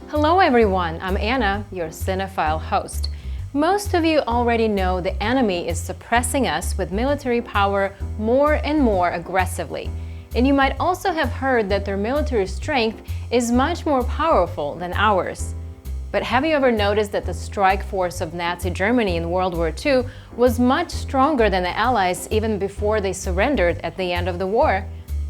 Hello everyone, I'm Anna, your cinephile host. Most of you already know the enemy is suppressing us with military power more and more aggressively. And you might also have heard that their military strength is much more powerful than ours. But have you ever noticed that the strike force of Nazi Germany in World War II was much stronger than the Allies even before they surrendered at the end of the war?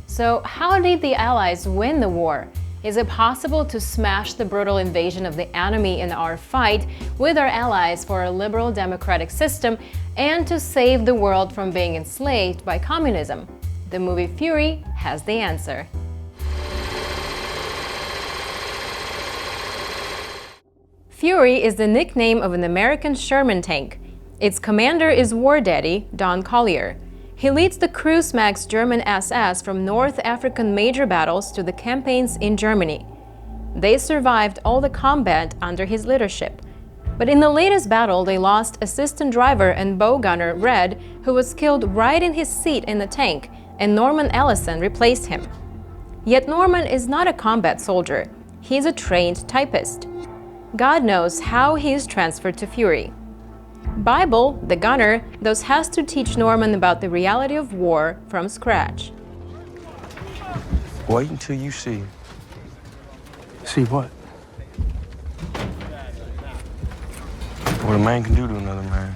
So how did the Allies win the war? Is it possible to smash the brutal invasion of the enemy in our fight with our allies for a liberal democratic system and to save the world from being enslaved by communism? The movie Fury has the answer. Fury is the nickname of an American Sherman tank. Its commander is War Daddy Don Collier. He leads the Kriegsmarine German SS from North African major battles to the campaigns in Germany. They survived all the combat under his leadership. But in the latest battle, they lost assistant driver and bow gunner Red, who was killed right in his seat in the tank, and Norman Ellison replaced him. Yet Norman is not a combat soldier. He's a trained typist. God knows how he is transferred to Fury. Bible, the gunner, thus has to teach Norman about the reality of war from scratch. Wait until you see. See what? What a man can do to another man.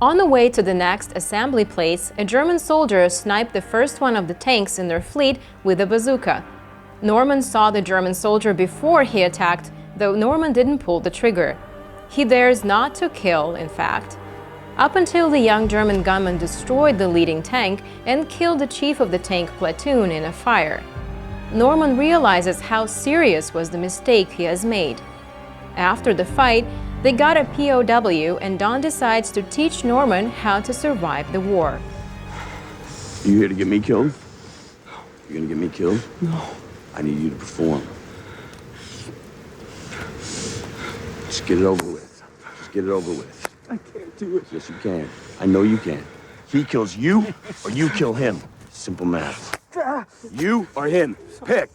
On the way to the next assembly place, a German soldier sniped the first one of the tanks in their fleet with a bazooka. Norman saw the German soldier before he attacked, though Norman didn't pull the trigger. He dares not to kill, in fact. Up until the young German gunman destroyed the leading tank and killed the chief of the tank platoon in a fire. Norman realizes how serious was the mistake he has made. After the fight, they got a POW and Don decides to teach Norman how to survive the war. You here to get me killed? You gonna get me killed? No. I need you to perform. Just get it over with. Just get it over with. I can't do it. Yes, you can. I know you can. He kills you, or you kill him. Simple math. You or him. Pick.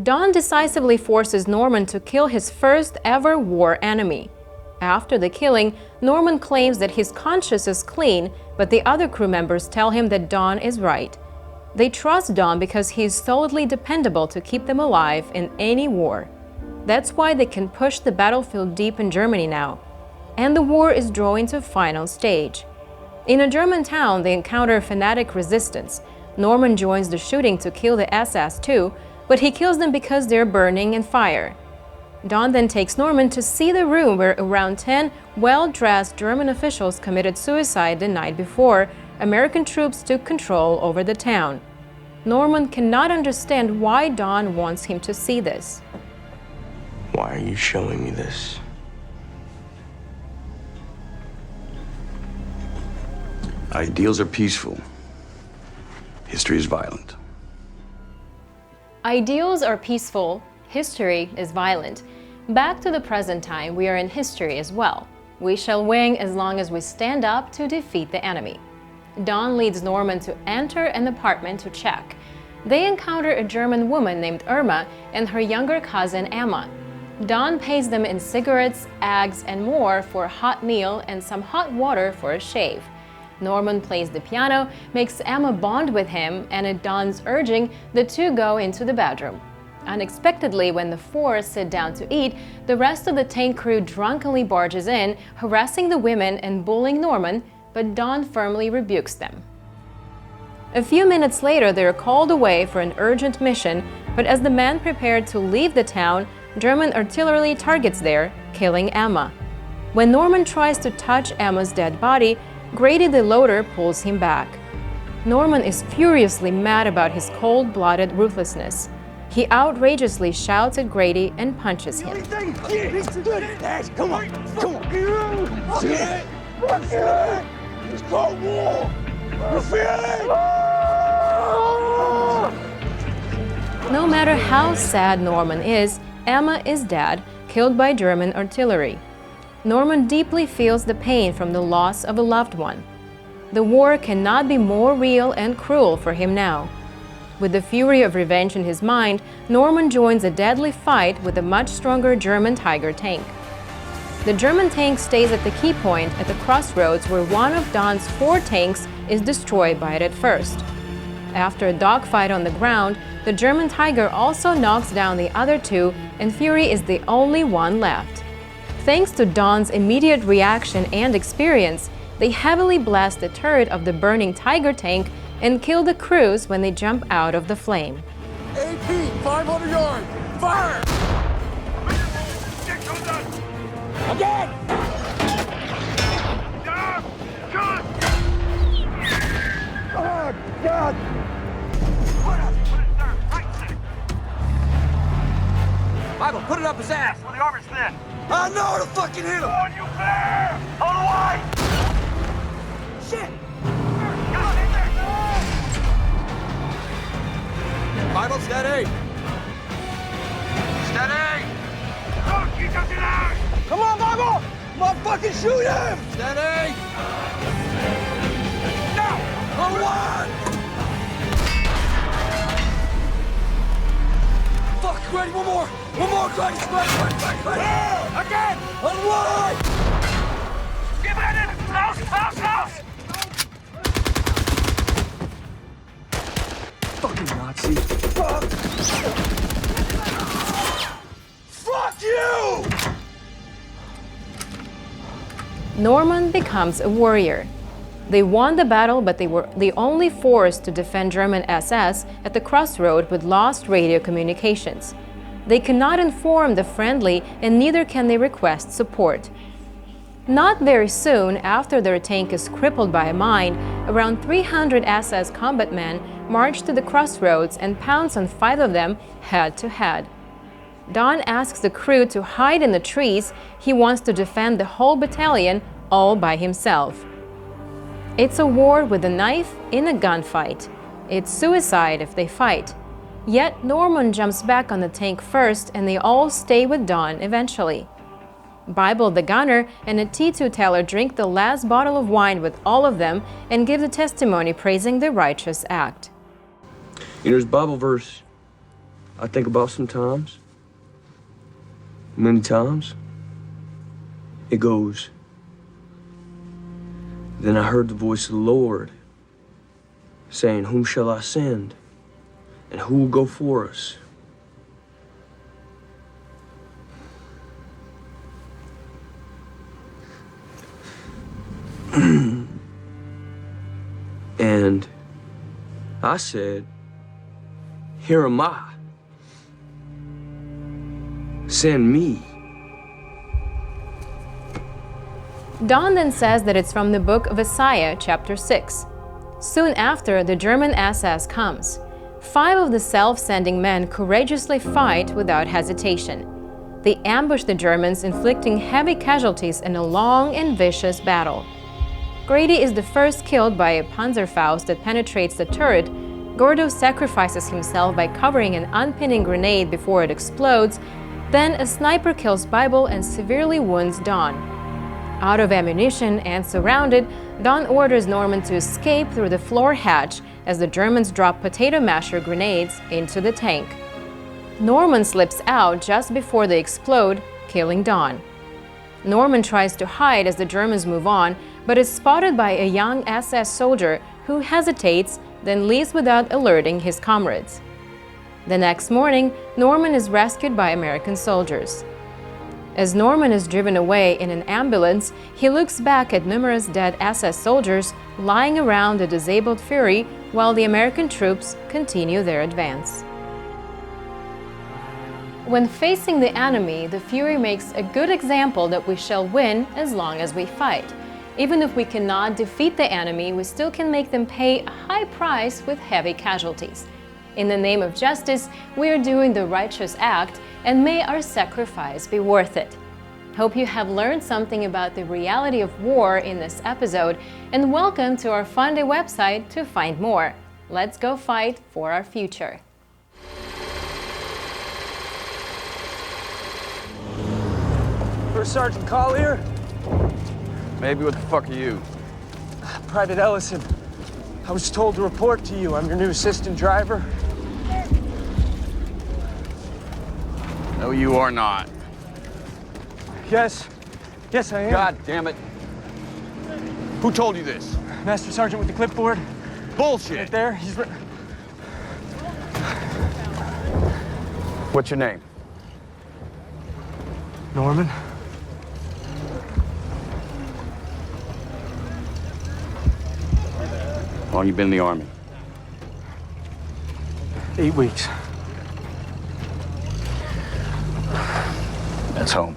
Don decisively forces Norman to kill his first ever war enemy. After the killing, Norman claims that his conscience is clean, but the other crew members tell him that Don is right. They trust Don because he is solidly dependable to keep them alive in any war. That's why they can push the battlefield deep in Germany now. And the war is drawing to a final stage. In a German town, they encounter fanatic resistance. Norman joins the shooting to kill the SS too, but he kills them because they're burning in fire. Don then takes Norman to see the room where around 10 well-dressed German officials committed suicide the night before American troops took control over the town. Norman cannot understand why Don wants him to see this. Why are you showing me this? Ideals are peaceful. History is violent. Ideals are peaceful, history is violent. Back to the present time, we are in history as well. We shall win as long as we stand up to defeat the enemy. Don leads Norman to enter an apartment to check. They encounter a German woman named Irma and her younger cousin Emma. Don pays them in cigarettes, eggs, and more for a hot meal and some hot water for a shave. Norman plays the piano, makes Emma bond with him, and at Don's urging, the two go into the bedroom. Unexpectedly, when the four sit down to eat, the rest of the tank crew drunkenly barges in, harassing the women and bullying Norman, but Don firmly rebukes them. A few minutes later, they are called away for an urgent mission, but as the men prepare to leave the town, German artillery targets there, killing Emma. When Norman tries to touch Emma's dead body, Grady the loader pulls him back. Norman is furiously mad about his cold-blooded ruthlessness. He outrageously shouts at Grady and punches him. Come on. It's called war. You feel it? No matter how sad Norman is, Emma is dead, killed by German artillery. Norman deeply feels the pain from the loss of a loved one. The war cannot be more real and cruel for him now. With the fury of revenge in his mind, Norman joins a deadly fight with a much stronger German Tiger tank. The German tank stays at the key point at the crossroads where one of Don's 4 tanks is destroyed by it at first. After a dogfight on the ground, the German Tiger also knocks down the other 2, and Fury is the only one left. Thanks to Don's immediate reaction and experience, they heavily blast the turret of the burning Tiger tank and kill the crews when they jump out of the flame. AP, 500 yards! Fire! Again! Oh, God! Michael, put it up his ass when the armor's thin. I know to fucking hit him! On you, Claire! On the white! Shit! Bible, steady! Steady! Don't you touch it out! Come on, Bible! Motherfucking shoot him! Steady! Now! On one! Fuck, ready, one more! One more, Grady! Ready! Again! On one! Give it in! House! Fucking Nazi! Fuck you! Norman becomes a warrior. They won the battle, but they were the only force to defend German SS at the crossroad with lost radio communications. They cannot inform the friendly, and neither can they request support. Not very soon after their tank is crippled by a mine, around 300 SS combat men march to the crossroads and pounce on 5 of them head to head. Don asks the crew to hide in the trees. He wants to defend the whole battalion all by himself. It's a war with a knife in a gunfight. It's suicide if they fight. Yet Norman jumps back on the tank first, and they all stay with Don eventually. Bible the gunner and a T2 teller drink the last bottle of wine with all of them and give the testimony praising the righteous act. You know, there's a Bible verse I think about sometimes. Many times. It goes, "Then I heard the voice of the Lord saying, Whom shall I send? And who will go for us?" And I said, "Here am I. Send me." Don then says that it's from the book of Isaiah, chapter 6. Soon after, the German SS comes. 5 of the self-sending men courageously fight without hesitation. They ambush the Germans, inflicting heavy casualties in a long and vicious battle. Grady is the first killed by a Panzerfaust that penetrates the turret. Gordo sacrifices himself by covering an unpinning grenade before it explodes. Then a sniper kills Bible and severely wounds Don. Out of ammunition and surrounded, Don orders Norman to escape through the floor hatch as the Germans drop potato masher grenades into the tank. Norman slips out just before they explode, killing Don. Norman tries to hide as the Germans move on, but is spotted by a young SS soldier who hesitates, then leaves without alerting his comrades. The next morning, Norman is rescued by American soldiers. As Norman is driven away in an ambulance, he looks back at numerous dead SS soldiers lying around the disabled Fury while the American troops continue their advance. When facing the enemy, the Fury makes a good example that we shall win as long as we fight. Even if we cannot defeat the enemy, we still can make them pay a high price with heavy casualties. In the name of justice, we are doing the righteous act, and may our sacrifice be worth it. Hope you have learned something about the reality of war in this episode, and welcome to our Funday website to find more. Let's go fight for our future. First Sergeant Collier? Maybe. What the fuck are you? Private Ellison. I was told to report to you. I'm your new assistant driver. No, you are not. Yes. Yes, I am. God damn it. Who told you this? Master Sergeant with the clipboard. Bullshit. Right there. He's right. What's your name? Norman. How long you been in the Army? 8 weeks. That's home.